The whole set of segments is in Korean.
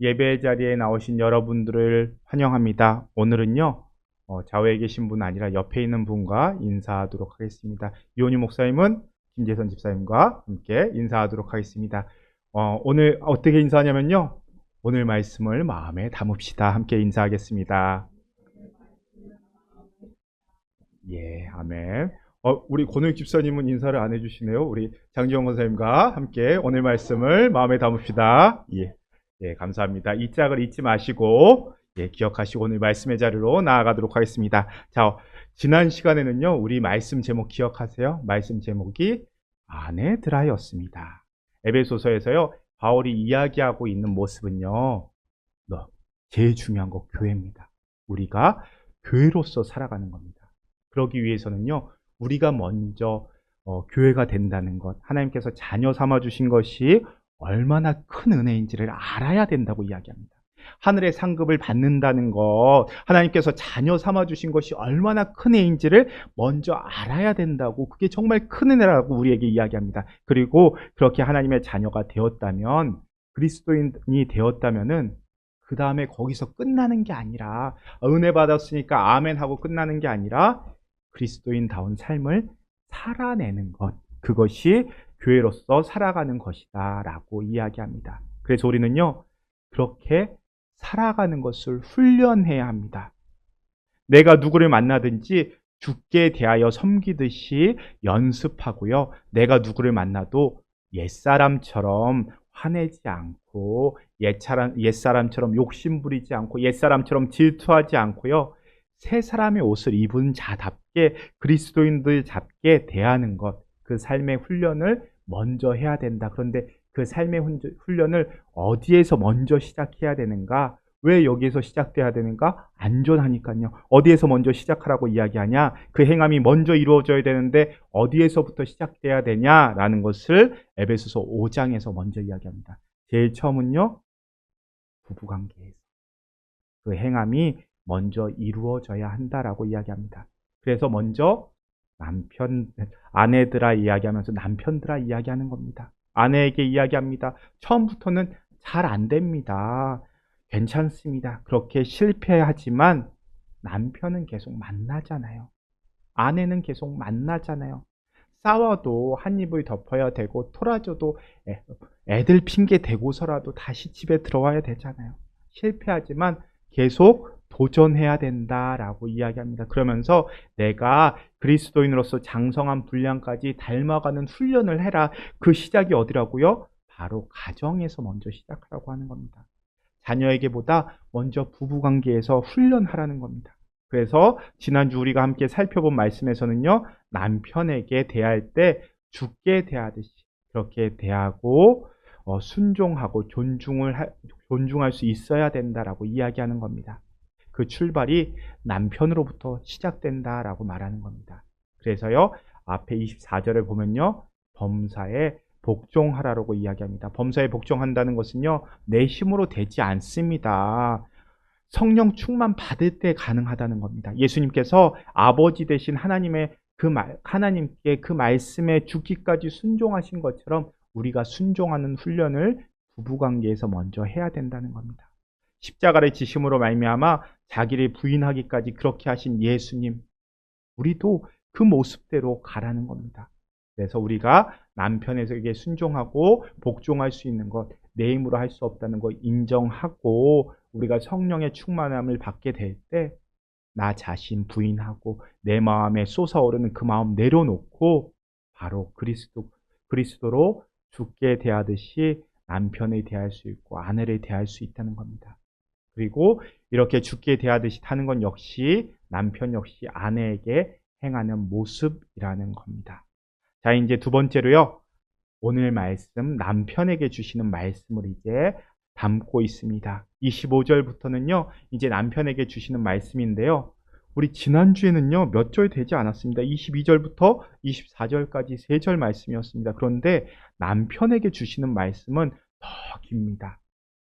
예배 자리에 나오신 여러분들을 환영합니다. 오늘은요, 좌우에 계신 분 아니라 옆에 있는 분과 인사하도록 하겠습니다. 이온유 목사님은 김재선 집사님과 함께 인사하도록 하겠습니다. 오늘 어떻게 인사하냐면요, 오늘 말씀을 마음에 담읍시다. 함께 인사하겠습니다. 예, 아멘. 우리 권호익 집사님은 인사를 안 해주시네요. 우리 장지영 권사님과 함께 오늘 말씀을 마음에 담읍시다. 예, 예, 감사합니다. 이 짝을 잊지 마시고, 예, 기억하시고 오늘 말씀의 자리로 나아가도록 하겠습니다. 자, 지난 시간에는요, 우리 말씀 제목 기억하세요? 말씀 제목이 아내들하였습니다. 에베소서에서요, 바울이 이야기하고 있는 모습은요, 제일 중요한 거 교회입니다. 우리가 교회로서 살아가는 겁니다. 그러기 위해서는요, 우리가 먼저 교회가 된다는 것, 하나님께서 자녀 삼아 주신 것이 얼마나 큰 은혜인지를 알아야 된다고 이야기합니다. 하늘의 상급을 받는다는 것, 하나님께서 자녀 삼아 주신 것이 얼마나 큰 은혜인지를 먼저 알아야 된다고, 그게 정말 큰 은혜라고 우리에게 이야기합니다. 그리고 그렇게 하나님의 자녀가 되었다면, 그리스도인이 되었다면은 그 다음에 거기서 끝나는 게 아니라, 은혜 받았으니까 아멘 하고 끝나는 게 아니라 그리스도인다운 삶을 살아내는 것, 그것이 교회로서 살아가는 것이다 라고 이야기합니다. 그래서 우리는요, 그렇게 살아가는 것을 훈련해야 합니다. 내가 누구를 만나든지 주께 대하여 섬기듯이 연습하고요, 내가 누구를 만나도 옛사람처럼 화내지 않고, 옛사람처럼 욕심부리지 않고, 옛사람처럼 질투하지 않고요, 새 사람의 옷을 입은 자답게, 그리스도인들답게 대하는 것, 그 삶의 훈련을 먼저 해야 된다. 그런데 그 삶의 훈련을 어디에서 먼저 시작해야 되는가? 왜 여기에서 시작돼야 되는가? 안전하니까요. 어디에서 먼저 시작하라고 이야기하냐? 그 행함이 먼저 이루어져야 되는데 어디에서부터 시작돼야 되냐라는 것을 에베소서 5장에서 먼저 이야기합니다. 제일 처음은요, 부부관계에서 그 행함이 먼저 이루어져야 한다라고 이야기합니다. 그래서 먼저 아내들아 이야기하면서 남편들아 이야기하는 겁니다. 아내에게 이야기합니다. 처음부터는 잘 안 됩니다. 괜찮습니다. 그렇게 실패하지만 남편은 계속 만나잖아요. 아내는 계속 만나잖아요. 싸워도 한 입을 덮어야 되고, 토라져도 애들 핑계 대고서라도 다시 집에 들어와야 되잖아요. 실패하지만 계속 도전해야 된다라고 이야기합니다. 그러면서 내가 그리스도인으로서 장성한 분량까지 닮아가는 훈련을 해라. 그 시작이 어디라고요? 바로 가정에서 먼저 시작하라고 하는 겁니다. 자녀에게보다 먼저 부부관계에서 훈련하라는 겁니다. 그래서 지난주 우리가 함께 살펴본 말씀에서는요, 남편에게 대할 때 주께 대하듯이 그렇게 대하고 순종하고 존중할 수 있어야 된다라고 이야기하는 겁니다. 그 출발이 남편으로부터 시작된다라고 말하는 겁니다. 그래서요, 앞에 24절을 보면요, 범사에 복종하라고 이야기합니다. 범사에 복종한다는 것은요, 내 힘으로 되지 않습니다. 성령 충만 받을 때 가능하다는 겁니다. 예수님께서 아버지 되신 하나님께 그 말씀에 죽기까지 순종하신 것처럼 우리가 순종하는 훈련을 부부관계에서 먼저 해야 된다는 겁니다. 십자가를 지심으로 말미암아 자기를 부인하기까지 그렇게 하신 예수님, 우리도 그 모습대로 가라는 겁니다. 그래서 우리가 남편에게 순종하고 복종할 수 있는 것, 내 힘으로 할 수 없다는 것 인정하고, 우리가 성령의 충만함을 받게 될 때 나 자신 부인하고 내 마음에 솟아오르는 그 마음 내려놓고 바로 그리스도로 주께 대하듯이 남편을 대할 수 있고 아내를 대할 수 있다는 겁니다. 그리고 이렇게 주께 대하듯이 하는 건 역시 남편 역시 아내에게 행하는 모습이라는 겁니다. 자, 이제 두 번째로요, 오늘 말씀 남편에게 주시는 말씀을 이제 담고 있습니다. 25절부터는요, 이제 남편에게 주시는 말씀인데요, 우리 지난주에는요, 몇 절 되지 않았습니다. 22절부터 24절까지 3절 말씀이었습니다. 그런데 남편에게 주시는 말씀은 더 깁니다.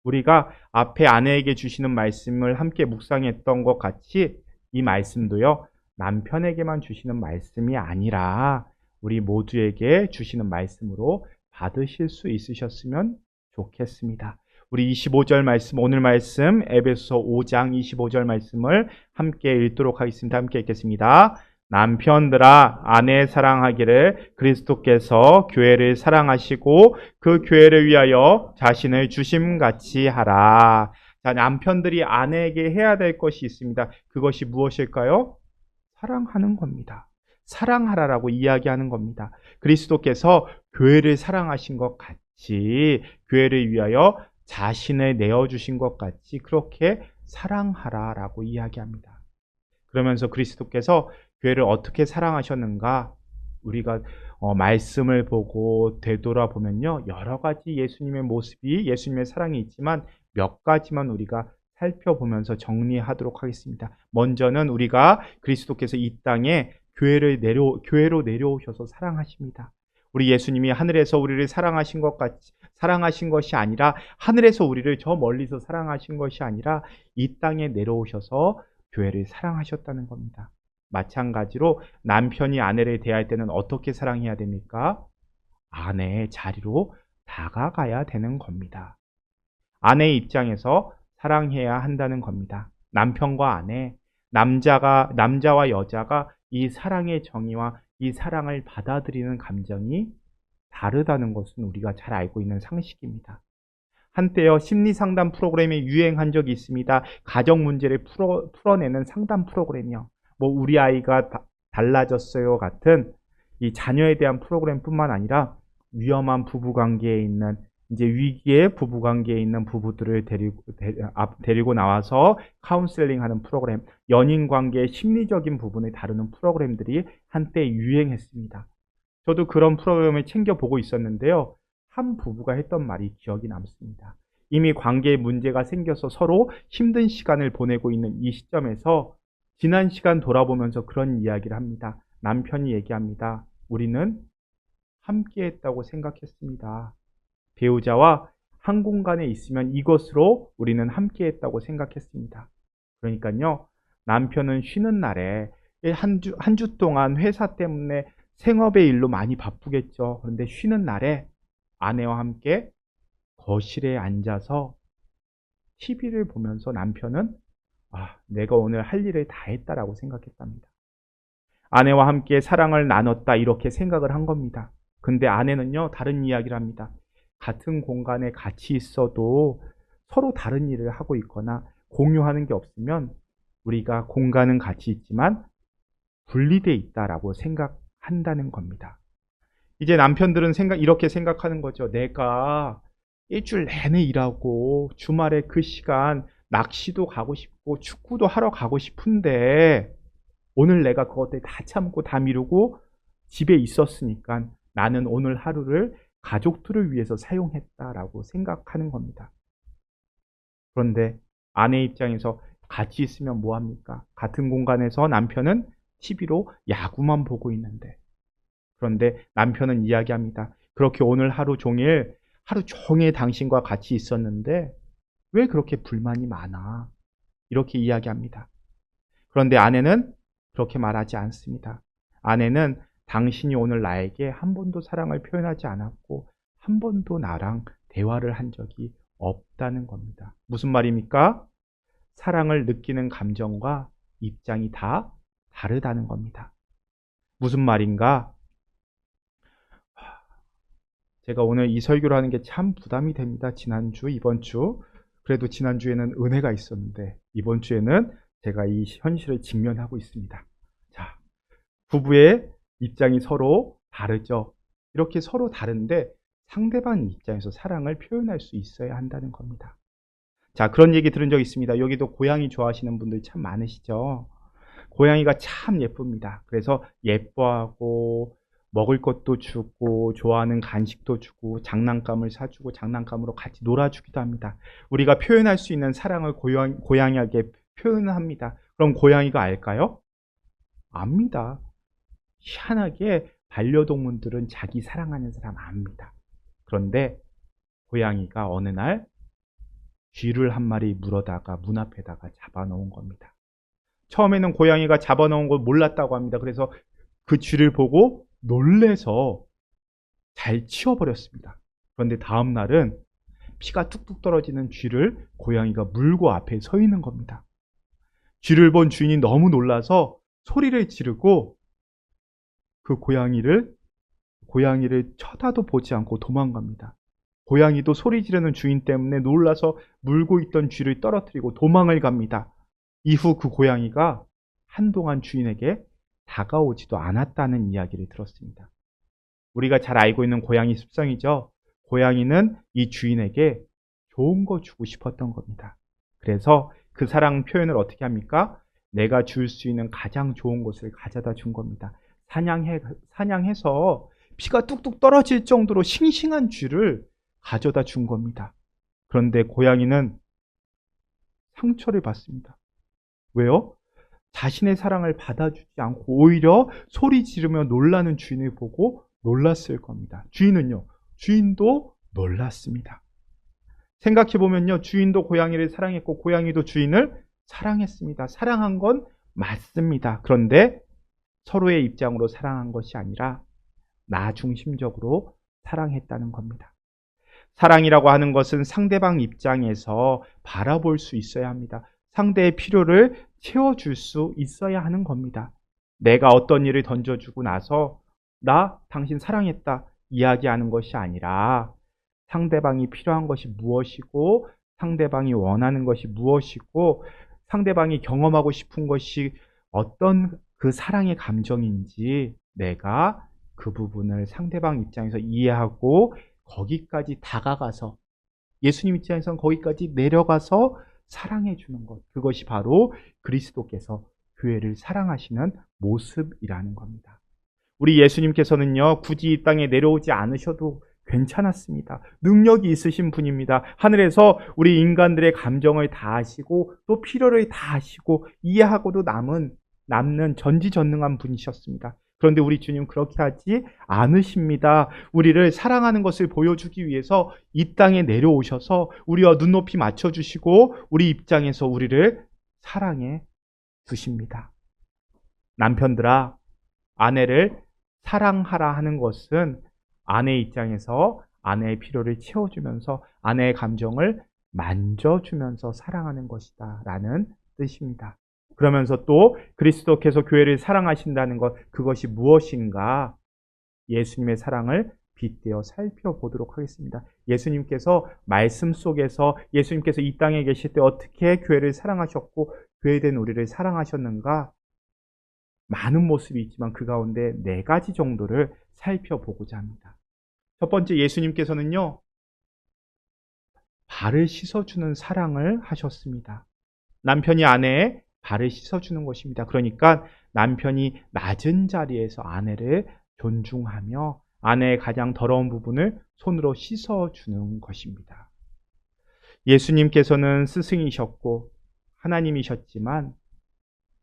우리가 앞에 아내에게 주시는 말씀을 함께 묵상했던 것 같이 이 말씀도요, 남편에게만 주시는 말씀이 아니라 우리 모두에게 주시는 말씀으로 받으실 수 있으셨으면 좋겠습니다. 우리 25절 말씀, 오늘 말씀 에베소서 5장 25절 말씀을 함께 읽도록 하겠습니다. 함께 읽겠습니다. 남편들아 아내 사랑하기를 그리스도께서 교회를 사랑하시고 그 교회를 위하여 자신을 주심같이 하라. 자, 남편들이 아내에게 해야 될 것이 있습니다. 그것이 무엇일까요? 사랑하는 겁니다. 사랑하라라고 이야기하는 겁니다. 그리스도께서 교회를 사랑하신 것 같이 교회를 위하여 자신을 내어주신 것 같이 그렇게 사랑하라라고 이야기합니다. 그러면서 그리스도께서 교회를 어떻게 사랑하셨는가? 우리가 말씀을 보고 되돌아보면요, 여러 가지 예수님의 모습이, 예수님의 사랑이 있지만 몇 가지만 우리가 살펴보면서 정리하도록 하겠습니다. 먼저는 우리가 그리스도께서 이 땅에 교회로 내려오셔서 사랑하십니다. 우리 예수님이 하늘에서 우리를 사랑하신 것 같이 사랑하신 것이 아니라, 하늘에서 우리를 저 멀리서 사랑하신 것이 아니라 이 땅에 내려오셔서 교회를 사랑하셨다는 겁니다. 마찬가지로 남편이 아내를 대할 때는 어떻게 사랑해야 됩니까? 아내의 자리로 다가가야 되는 겁니다. 아내의 입장에서 사랑해야 한다는 겁니다. 남편과 아내, 남자와 여자가 이 사랑의 정의와 이 사랑을 받아들이는 감정이 다르다는 것은 우리가 잘 알고 있는 상식입니다. 한때요, 심리상담 프로그램이 유행한 적이 있습니다. 가정 문제를 풀어내는 상담 프로그램이요. 우리 아이가 달라졌어요 같은 이 자녀에 대한 프로그램뿐만 아니라 위험한 부부관계에 있는, 이제 위기의 부부관계에 있는 부부들을 데리고 나와서 카운셀링 하는 프로그램, 연인관계의 심리적인 부분을 다루는 프로그램들이 한때 유행했습니다. 저도 그런 프로그램을 챙겨보고 있었는데요. 한 부부가 했던 말이 기억이 남습니다. 이미 관계에 문제가 생겨서 서로 힘든 시간을 보내고 있는 이 시점에서 지난 시간 돌아보면서 그런 이야기를 합니다. 남편이 얘기합니다. 우리는 함께 했다고 생각했습니다. 배우자와 한 공간에 있으면 이것으로 우리는 함께 했다고 생각했습니다. 그러니까요, 남편은 쉬는 날에 한 주 동안 회사 때문에 생업의 일로 많이 바쁘겠죠. 그런데 쉬는 날에 아내와 함께 거실에 앉아서 TV를 보면서 남편은 내가 오늘 할 일을 다 했다라고 생각했답니다. 아내와 함께 사랑을 나눴다 이렇게 생각을 한 겁니다. 근데 아내는요, 다른 이야기를 합니다. 같은 공간에 같이 있어도 서로 다른 일을 하고 있거나 공유하는 게 없으면 우리가 공간은 같이 있지만 분리되어 있다라고 생각한다는 겁니다. 이제 남편들은 이렇게 생각하는 거죠. 내가 일주일 내내 일하고 주말에 그 시간 낚시도 가고 싶고 축구도 하러 가고 싶은데 오늘 내가 그것들 다 참고 다 미루고 집에 있었으니까 나는 오늘 하루를 가족들을 위해서 사용했다라고 생각하는 겁니다. 그런데 아내 입장에서 같이 있으면 뭐합니까? 같은 공간에서 남편은 TV로 야구만 보고 있는데, 그런데 남편은 이야기합니다. 그렇게 오늘 하루 종일 당신과 같이 있었는데 왜 그렇게 불만이 많아? 이렇게 이야기합니다. 그런데 아내는 그렇게 말하지 않습니다. 아내는 당신이 오늘 나에게 한 번도 사랑을 표현하지 않았고 한 번도 나랑 대화를 한 적이 없다는 겁니다. 무슨 말입니까? 사랑을 느끼는 감정과 입장이 다 다르다는 겁니다. 무슨 말인가? 제가 오늘 이 설교를 하는 게 참 부담이 됩니다. 지난주, 이번 주. 그래도 지난주에는 은혜가 있었는데 이번 주에는 제가 이 현실을 직면하고 있습니다. 자, 부부의 입장이 서로 다르죠. 이렇게 서로 다른데 상대방 입장에서 사랑을 표현할 수 있어야 한다는 겁니다. 자, 그런 얘기 들은 적 있습니다. 여기도 고양이 좋아하시는 분들 참 많으시죠. 고양이가 참 예쁩니다. 그래서 예뻐하고 먹을 것도 주고 좋아하는 간식도 주고 장난감을 사주고 장난감으로 같이 놀아주기도 합니다. 우리가 표현할 수 있는 사랑을 고양이에게 표현합니다. 그럼 고양이가 알까요? 압니다. 희한하게 반려동물들은 자기 사랑하는 사람 압니다. 그런데 고양이가 어느 날 쥐를 한 마리 물어다가 문 앞에다가 잡아놓은 겁니다. 처음에는 고양이가 잡아놓은 걸 몰랐다고 합니다. 그래서 그 쥐를 보고 놀래서 잘 치워버렸습니다. 그런데 다음 날은 피가 뚝뚝 떨어지는 쥐를 고양이가 물고 앞에 서 있는 겁니다. 쥐를 본 주인이 너무 놀라서 소리를 지르고 그 고양이를 쳐다도 보지 않고 도망갑니다. 고양이도 소리 지르는 주인 때문에 놀라서 물고 있던 쥐를 떨어뜨리고 도망을 갑니다. 이후 그 고양이가 한동안 주인에게 다가오지도 않았다는 이야기를 들었습니다. 우리가 잘 알고 있는 고양이 습성이죠. 고양이는 이 주인에게 좋은 거 주고 싶었던 겁니다. 그래서 그 사랑 표현을 어떻게 합니까? 내가 줄 수 있는 가장 좋은 것을 가져다 준 겁니다. 사냥해서 피가 뚝뚝 떨어질 정도로 싱싱한 쥐를 가져다 준 겁니다. 그런데 고양이는 상처를 받습니다. 왜요? 자신의 사랑을 받아주지 않고 오히려 소리 지르며 놀라는 주인을 보고 놀랐을 겁니다. 주인도 놀랐습니다. 생각해보면요, 주인도 고양이를 사랑했고 고양이도 주인을 사랑했습니다. 사랑한 건 맞습니다. 그런데 서로의 입장으로 사랑한 것이 아니라 나 중심적으로 사랑했다는 겁니다. 사랑이라고 하는 것은 상대방 입장에서 바라볼 수 있어야 합니다. 상대의 필요를 채워줄 수 있어야 하는 겁니다. 내가 어떤 일을 던져주고 나서 나 당신 사랑했다 이야기하는 것이 아니라 상대방이 필요한 것이 무엇이고 상대방이 원하는 것이 무엇이고 상대방이 경험하고 싶은 것이 어떤 그 사랑의 감정인지 내가 그 부분을 상대방 입장에서 이해하고 거기까지 다가가서 예수님 입장에서는 거기까지 내려가서 사랑해 주는 것, 그것이 바로 그리스도께서 교회를 사랑하시는 모습이라는 겁니다. 우리 예수님께서는요, 굳이 이 땅에 내려오지 않으셔도 괜찮았습니다. 능력이 있으신 분입니다. 하늘에서 우리 인간들의 감정을 다 아시고 또 필요를 다 아시고 이해하고도 남는 전지전능한 분이셨습니다. 그런데 우리 주님 그렇게 하지 않으십니다. 우리를 사랑하는 것을 보여주기 위해서 이 땅에 내려오셔서 우리와 눈높이 맞춰주시고 우리 입장에서 우리를 사랑해 주십니다. 남편들아, 아내를 사랑하라 하는 것은 아내 입장에서 아내의 필요를 채워주면서 아내의 감정을 만져주면서 사랑하는 것이다 라는 뜻입니다. 그러면서 또 그리스도께서 교회를 사랑하신다는 것, 그것이 무엇인가 예수님의 사랑을 빗대어 살펴보도록 하겠습니다. 예수님께서 말씀 속에서 예수님께서 이 땅에 계실 때 어떻게 교회를 사랑하셨고 교회된 우리를 사랑하셨는가, 많은 모습이 있지만 그 가운데 4가지 정도를 살펴보고자 합니다. 첫 번째, 예수님께서는요, 발을 씻어주는 사랑을 하셨습니다. 남편이 아내의 발을 씻어주는 것입니다. 그러니까 남편이 낮은 자리에서 아내를 존중하며 아내의 가장 더러운 부분을 손으로 씻어주는 것입니다. 예수님께서는 스승이셨고 하나님이셨지만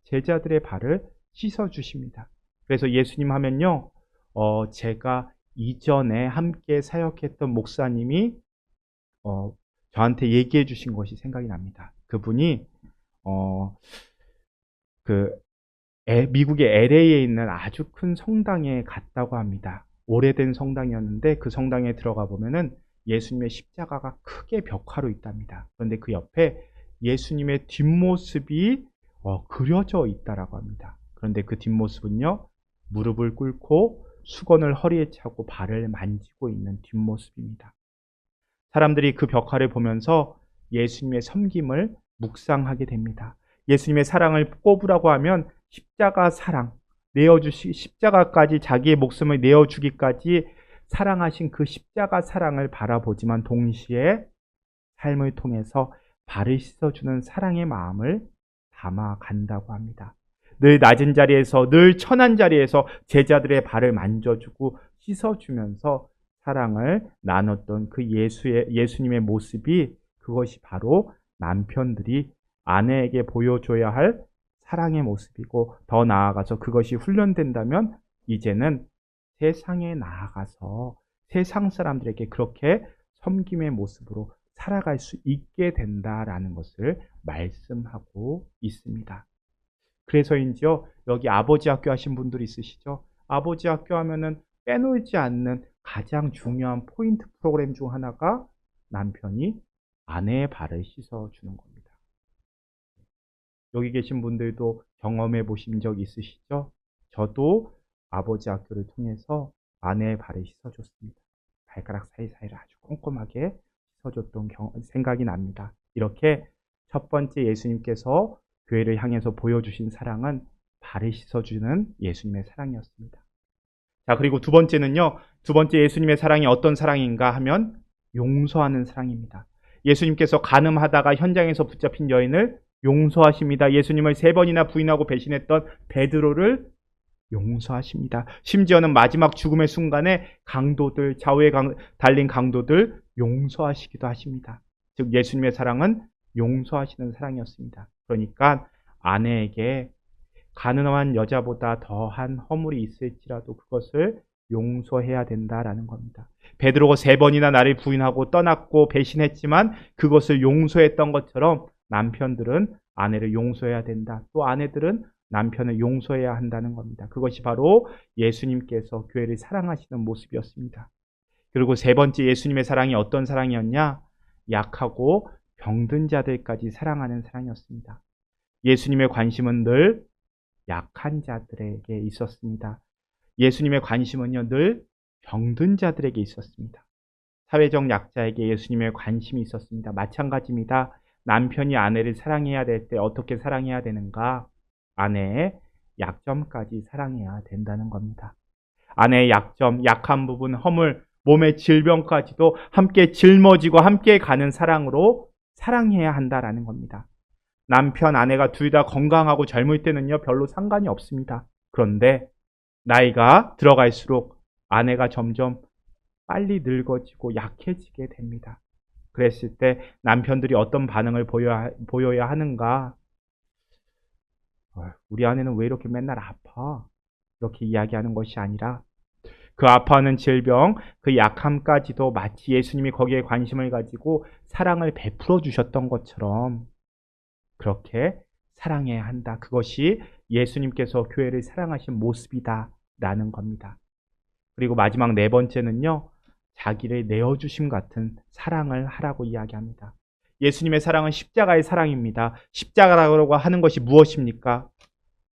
제자들의 발을 씻어주십니다. 그래서 예수님 하면요, 제가 이전에 함께 사역했던 목사님이 저한테 얘기해 주신 것이 생각이 납니다. 그분이 미국의 LA에 있는 아주 큰 성당에 갔다고 합니다. 오래된 성당이었는데 그 성당에 들어가 보면은 예수님의 십자가가 크게 벽화로 있답니다. 그런데 그 옆에 예수님의 뒷모습이 그려져 있다라고 합니다. 그런데 그 뒷모습은요, 무릎을 꿇고 수건을 허리에 차고 발을 만지고 있는 뒷모습입니다. 사람들이 그 벽화를 보면서 예수님의 섬김을 묵상하게 됩니다. 예수님의 사랑을 꼽으라고 하면 십자가 사랑, 십자가까지 자기의 목숨을 내어주기까지 사랑하신 그 십자가 사랑을 바라보지만 동시에 삶을 통해서 발을 씻어주는 사랑의 마음을 담아간다고 합니다. 늘 낮은 자리에서, 늘 천한 자리에서 제자들의 발을 만져주고 씻어주면서 사랑을 나눴던 그 예수님의 모습이, 그것이 바로 남편들이 아내에게 보여줘야 할 사랑의 모습이고, 더 나아가서 그것이 훈련된다면 이제는 세상에 나아가서 세상 사람들에게 그렇게 섬김의 모습으로 살아갈 수 있게 된다라는 것을 말씀하고 있습니다. 그래서인지요, 여기 아버지 학교 하신 분들 있으시죠? 아버지 학교 하면은 빼놓지 않는 가장 중요한 포인트 프로그램 중 하나가 남편이 아내의 발을 씻어주는 겁니다. 여기 계신 분들도 경험해 보신 적 있으시죠? 저도 아버지 학교를 통해서 아내의 발을 씻어줬습니다. 발가락 사이사이를 아주 꼼꼼하게 씻어줬던 생각이 납니다. 이렇게 첫 번째 예수님께서 교회를 향해서 보여주신 사랑은 발을 씻어주는 예수님의 사랑이었습니다. 자, 그리고 두 번째는요. 두 번째 예수님의 사랑이 어떤 사랑인가 하면 용서하는 사랑입니다. 예수님께서 간음하다가 현장에서 붙잡힌 여인을 용서하십니다. 예수님을 3번이나 부인하고 배신했던 베드로를 용서하십니다. 심지어는 마지막 죽음의 순간에 강도들, 좌우에 달린 강도들 용서하시기도 하십니다. 즉 예수님의 사랑은 용서하시는 사랑이었습니다. 그러니까 아내에게 가늠한 여자보다 더한 허물이 있을지라도 그것을 용서해야 된다라는 겁니다. 베드로가 3번이나 나를 부인하고 떠났고 배신했지만 그것을 용서했던 것처럼 남편들은 아내를 용서해야 된다. 또 아내들은 남편을 용서해야 한다는 겁니다. 그것이 바로 예수님께서 교회를 사랑하시는 모습이었습니다. 그리고 세 번째 예수님의 사랑이 어떤 사랑이었냐? 약하고 병든 자들까지 사랑하는 사랑이었습니다. 예수님의 관심은 늘 약한 자들에게 있었습니다. 예수님의 관심은요, 늘 병든 자들에게 있었습니다. 사회적 약자에게 예수님의 관심이 있었습니다. 마찬가지입니다. 남편이 아내를 사랑해야 될 때 어떻게 사랑해야 되는가? 아내의 약점까지 사랑해야 된다는 겁니다. 아내의 약점, 약한 부분, 허물, 몸의 질병까지도 함께 짊어지고 함께 가는 사랑으로 사랑해야 한다라는 겁니다. 남편, 아내가 둘 다 건강하고 젊을 때는요, 별로 상관이 없습니다. 그런데 나이가 들어갈수록 아내가 점점 빨리 늙어지고 약해지게 됩니다. 그랬을 때 남편들이 어떤 반응을 보여야 하는가? 우리 아내는 왜 이렇게 맨날 아파? 이렇게 이야기하는 것이 아니라 그 아파하는 질병, 그 약함까지도 마치 예수님이 거기에 관심을 가지고 사랑을 베풀어 주셨던 것처럼 그렇게 사랑해야 한다. 그것이 예수님께서 교회를 사랑하신 모습이다라는 겁니다. 그리고 마지막 네 번째는요. 자기를 내어주심 같은 사랑을 하라고 이야기합니다. 예수님의 사랑은 십자가의 사랑입니다. 십자가라고 하는 것이 무엇입니까?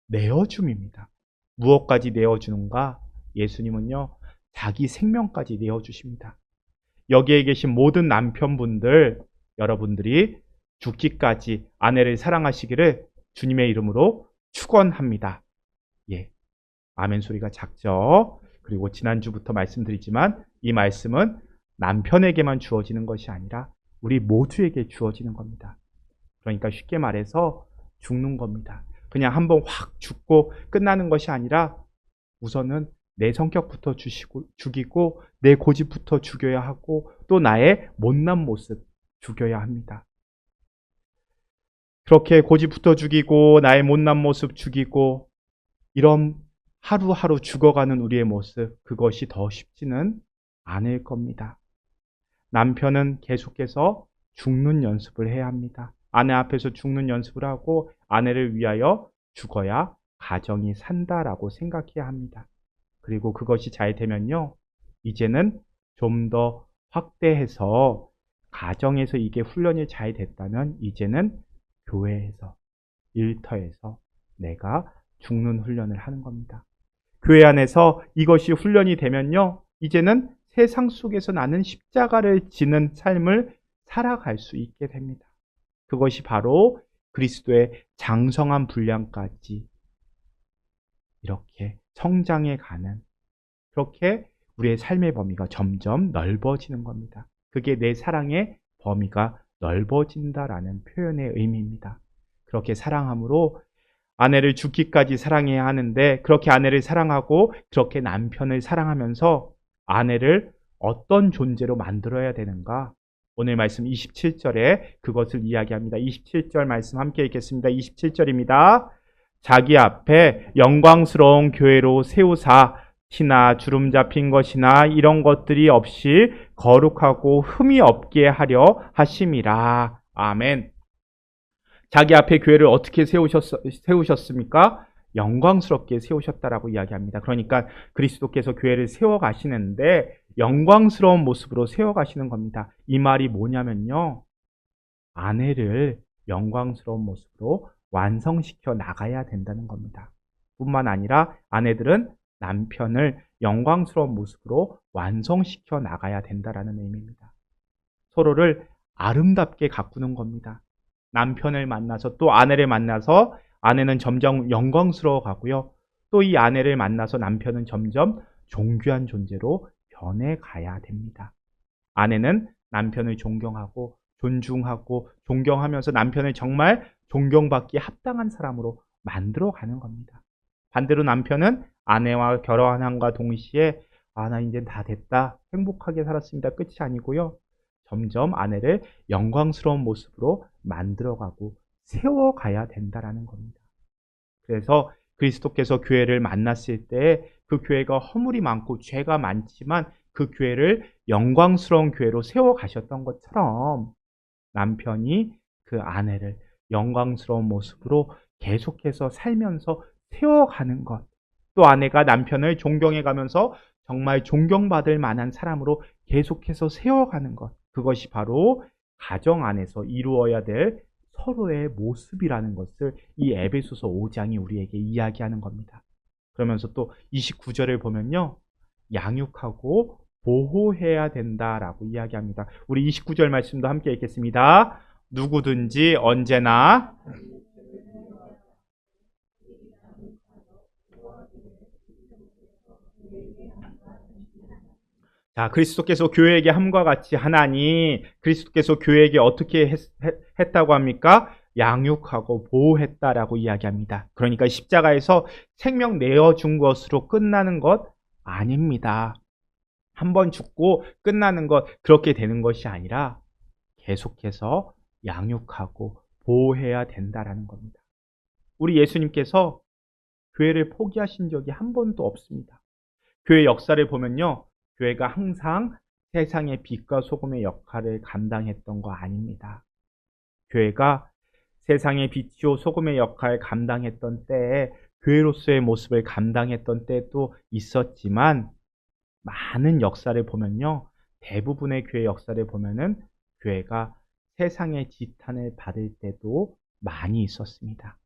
내어줌입니다. 무엇까지 내어주는가? 예수님은요. 자기 생명까지 내어주십니다. 여기에 계신 모든 남편분들, 여러분들이 죽기까지 아내를 사랑하시기를 주님의 이름으로 축원합니다. 예, 아멘 소리가 작죠? 그리고 지난주부터 말씀드리지만 이 말씀은 남편에게만 주어지는 것이 아니라 우리 모두에게 주어지는 겁니다. 그러니까 쉽게 말해서 죽는 겁니다. 그냥 한번 확 죽고 끝나는 것이 아니라 우선은 내 성격부터 죽이고 내 고집부터 죽여야 하고 또 나의 못난 모습 죽여야 합니다. 그렇게 고집부터 죽이고 나의 못난 모습 죽이고 이런 하루하루 죽어가는 우리의 모습, 그것이 더 쉽지는 않을 겁니다. 남편은 계속해서 죽는 연습을 해야 합니다. 아내 앞에서 죽는 연습을 하고 아내를 위하여 죽어야 가정이 산다라고 생각해야 합니다. 그리고 그것이 잘 되면요. 이제는 좀 더 확대해서 가정에서 이게 훈련이 잘 됐다면 이제는 교회에서, 일터에서 내가 죽는 훈련을 하는 겁니다. 교회 안에서 이것이 훈련이 되면요. 이제는 세상 속에서 나는 십자가를 지는 삶을 살아갈 수 있게 됩니다. 그것이 바로 그리스도의 장성한 분량까지 이렇게 성장해 가는, 그렇게 우리의 삶의 범위가 점점 넓어지는 겁니다. 그게 내 사랑의 범위가 넓어진다라는 표현의 의미입니다. 그렇게 사랑함으로 아내를 죽기까지 사랑해야 하는데 그렇게 아내를 사랑하고 그렇게 남편을 사랑하면서 아내를 어떤 존재로 만들어야 되는가? 오늘 말씀 27절에 그것을 이야기합니다. 27절 말씀 함께 읽겠습니다. 27절입니다. 자기 앞에 영광스러운 교회로 세우사 티나 주름 잡힌 것이나 이런 것들이 없이 거룩하고 흠이 없게 하려 하심이라. 아멘. 자기 앞에 교회를 어떻게 세우셨습니까? 영광스럽게 세우셨다라고 이야기합니다. 그러니까 그리스도께서 교회를 세워가시는데 영광스러운 모습으로 세워가시는 겁니다. 이 말이 뭐냐면요. 아내를 영광스러운 모습으로 완성시켜 나가야 된다는 겁니다. 뿐만 아니라 아내들은 남편을 영광스러운 모습으로 완성시켜 나가야 된다는 의미입니다. 서로를 아름답게 가꾸는 겁니다. 남편을 만나서 또 아내를 만나서 아내는 점점 영광스러워 가고요. 또 이 아내를 만나서 남편은 점점 존귀한 존재로 변해 가야 됩니다. 아내는 남편을 존경하고 존중하고 존경하면서 남편을 정말 존경받기에 합당한 사람으로 만들어 가는 겁니다. 반대로 남편은 아내와 결혼함과 동시에 나 이제 다 됐다. 행복하게 살았습니다. 끝이 아니고요. 점점 아내를 영광스러운 모습으로 만들어가고 세워가야 된다라는 겁니다. 그래서 그리스도께서 교회를 만났을 때 그 교회가 허물이 많고 죄가 많지만 그 교회를 영광스러운 교회로 세워가셨던 것처럼 남편이 그 아내를 영광스러운 모습으로 계속해서 살면서 세워가는 것, 또 아내가 남편을 존경해가면서 정말 존경받을 만한 사람으로 계속해서 세워가는 것, 그것이 바로 가정 안에서 이루어야 될 서로의 모습이라는 것을 이 에베소서 5장이 우리에게 이야기하는 겁니다. 그러면서 또 29절을 보면요, 양육하고 보호해야 된다라고 이야기합니다. 우리 29절 말씀도 함께 읽겠습니다. 누구든지 언제나 자, 그리스도께서 교회에게 함과 같이 하나니 그리스도께서 교회에게 어떻게 했다고 합니까? 양육하고 보호했다라고 이야기합니다. 그러니까 십자가에서 생명 내어준 것으로 끝나는 것 아닙니다. 한번 죽고 끝나는 것, 그렇게 되는 것이 아니라 계속해서 양육하고 보호해야 된다라는 겁니다. 우리 예수님께서 교회를 포기하신 적이 한 번도 없습니다. 교회 역사를 보면요, 교회가 항상 세상의 빛과 소금의 역할을 감당했던 거 아닙니다. 교회가 세상의 빛이요 소금의 역할을 감당했던 때에 교회로서의 모습을 감당했던 때도 있었지만, 많은 역사를 보면요, 대부분의 교회 역사를 보면은 교회가 세상의 지탄을 받을 때도 많이 있었습니다.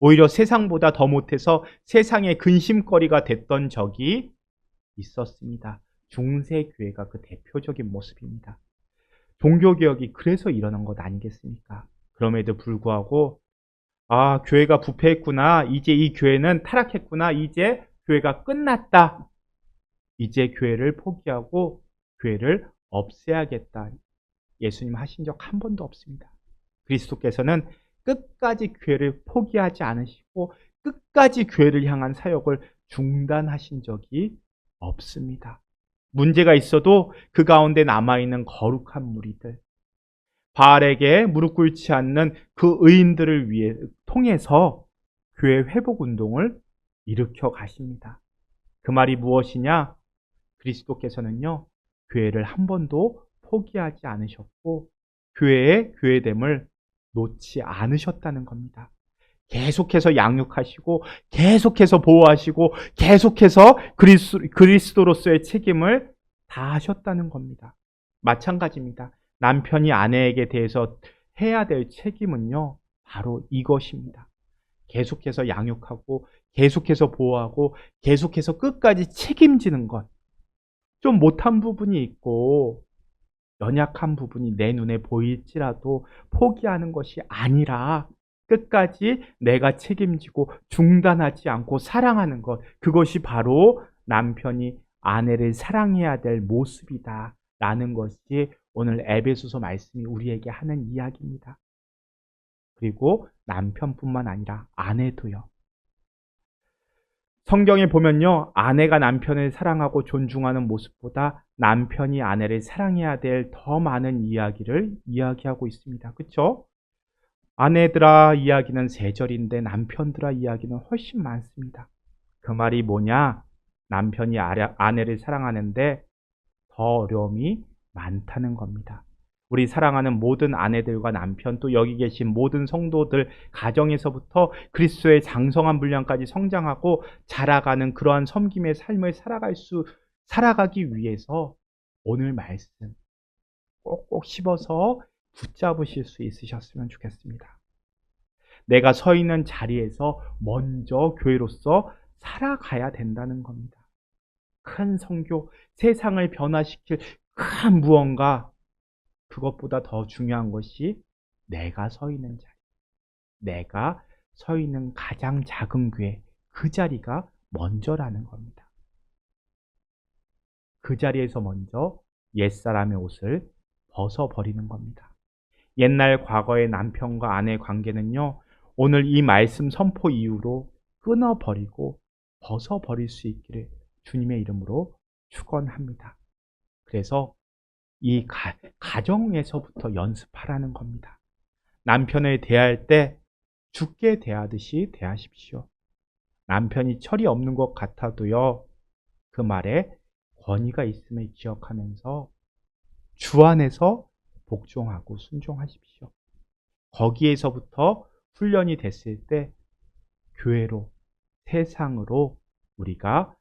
오히려 세상보다 더 못해서 세상의 근심거리가 됐던 적이 있었습니다. 중세교회가 그 대표적인 모습입니다. 종교개혁이 그래서 일어난 것 아니겠습니까? 그럼에도 불구하고 교회가 부패했구나, 이제 이 교회는 타락했구나, 이제 교회가 끝났다, 이제 교회를 포기하고 교회를 없애야겠다, 예수님 하신 적 한 번도 없습니다. 그리스도께서는 끝까지 교회를 포기하지 않으시고 끝까지 교회를 향한 사역을 중단하신 적이 없습니다. 문제가 있어도 그 가운데 남아있는 거룩한 무리들, 바알에게 무릎 꿇지 않는 그 의인들을 위해 통해서 교회 회복 운동을 일으켜 가십니다. 그 말이 무엇이냐? 그리스도께서는요, 교회를 한 번도 포기하지 않으셨고 교회의 교회됨을 놓지 않으셨다는 겁니다. 계속해서 양육하시고 계속해서 보호하시고 계속해서 그리스도로서의 책임을 다하셨다는 겁니다. 마찬가지입니다. 남편이 아내에게 대해서 해야 될 책임은요, 바로 이것입니다. 계속해서 양육하고 계속해서 보호하고 계속해서 끝까지 책임지는 것. 좀 못한 부분이 있고 연약한 부분이 내 눈에 보일지라도 포기하는 것이 아니라 끝까지 내가 책임지고 중단하지 않고 사랑하는 것, 그것이 바로 남편이 아내를 사랑해야 될 모습이다 라는 것이 오늘 에베소서 말씀이 우리에게 하는 이야기입니다. 그리고 남편뿐만 아니라 아내도요. 성경에 보면요, 아내가 남편을 사랑하고 존중하는 모습보다 남편이 아내를 사랑해야 될 더 많은 이야기를 이야기하고 있습니다. 그렇죠? 아내들아 이야기는 3절인데 남편들아 이야기는 훨씬 많습니다. 그 말이 뭐냐? 남편이 아내를 사랑하는데 더 어려움이 많다는 겁니다. 우리 사랑하는 모든 아내들과 남편, 또 여기 계신 모든 성도들, 가정에서부터 그리스도의 장성한 분량까지 성장하고 자라가는 그러한 섬김의 삶을 살아가기 위해서 오늘 말씀 꼭꼭 씹어서 붙잡으실 수 있으셨으면 좋겠습니다. 내가 서 있는 자리에서 먼저 교회로서 살아가야 된다는 겁니다. 큰 선교, 세상을 변화시킬 큰 무언가, 그것보다 더 중요한 것이 내가 서 있는 자리, 내가 서 있는 가장 작은 교회, 그 자리가 먼저라는 겁니다. 그 자리에서 먼저 옛사람의 옷을 벗어버리는 겁니다. 옛날 과거의 남편과 아내의 관계는요, 오늘 이 말씀 선포 이후로 끊어버리고 벗어버릴 수 있기를 주님의 이름으로 축원합니다. 그래서 이 가정에서부터 연습하라는 겁니다. 남편을 대할 때 죽게 대하듯이 대하십시오. 남편이 철이 없는 것 같아도요, 그 말에 권위가 있음을 기억하면서 주 안에서 복종하고 순종하십시오. 거기에서부터 훈련이 됐을 때 교회로, 세상으로 우리가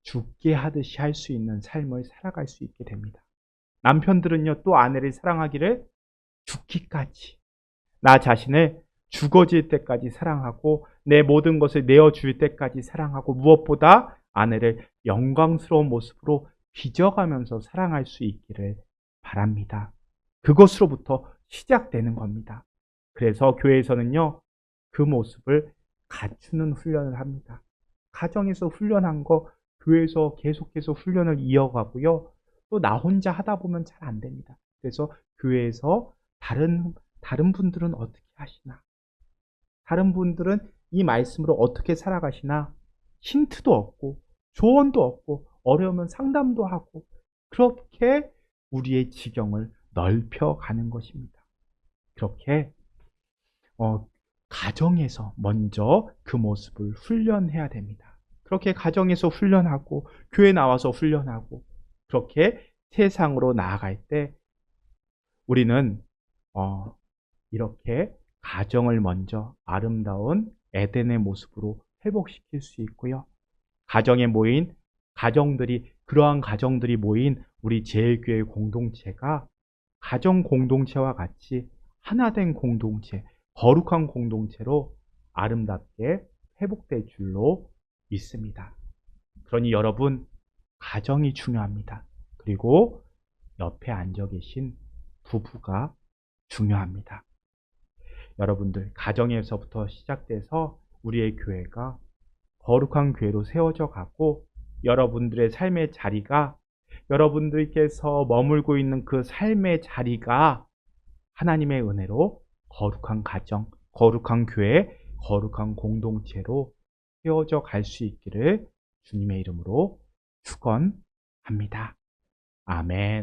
죽게 하듯이 할 수 있는 삶을 살아갈 수 있게 됩니다. 남편들은요, 또 아내를 사랑하기를 죽기까지, 나 자신을 죽어질 때까지 사랑하고 내 모든 것을 내어줄 때까지 사랑하고 무엇보다 아내를 영광스러운 모습으로 빚어가면서 사랑할 수 있기를 바랍니다. 그것으로부터 시작되는 겁니다. 그래서 교회에서는요, 그 모습을 갖추는 훈련을 합니다. 가정에서 훈련한 거 교회에서 계속해서 훈련을 이어가고요. 또 나 혼자 하다 보면 잘 안 됩니다. 그래서 교회에서 다른 분들은 어떻게 하시나? 다른 분들은 이 말씀으로 어떻게 살아가시나? 힌트도 얻고 조언도 얻고 어려우면 상담도 하고 그렇게 우리의 지경을 넓혀가는 것입니다. 그렇게 가정에서 먼저 그 모습을 훈련해야 됩니다. 그렇게 가정에서 훈련하고 교회 나와서 훈련하고 그렇게 세상으로 나아갈 때 우리는 이렇게 가정을 먼저 아름다운 에덴의 모습으로 회복시킬 수 있고요. 가정에 모인 그러한 가정들이 모인 우리 제일교회 공동체가 가정 공동체와 같이 하나된 공동체, 거룩한 공동체로 아름답게 회복될 줄로 믿습니다. 그러니 여러분, 가정이 중요합니다. 그리고 옆에 앉아 계신 부부가 중요합니다. 여러분들, 가정에서부터 시작돼서 우리의 교회가 거룩한 교회로 세워져 가고 여러분들의 삶의 자리가, 여러분들께서 머물고 있는 그 삶의 자리가 하나님의 은혜로 거룩한 가정, 거룩한 교회, 거룩한 공동체로 세워져 갈 수 있기를 주님의 이름으로 축원합니다. 아멘.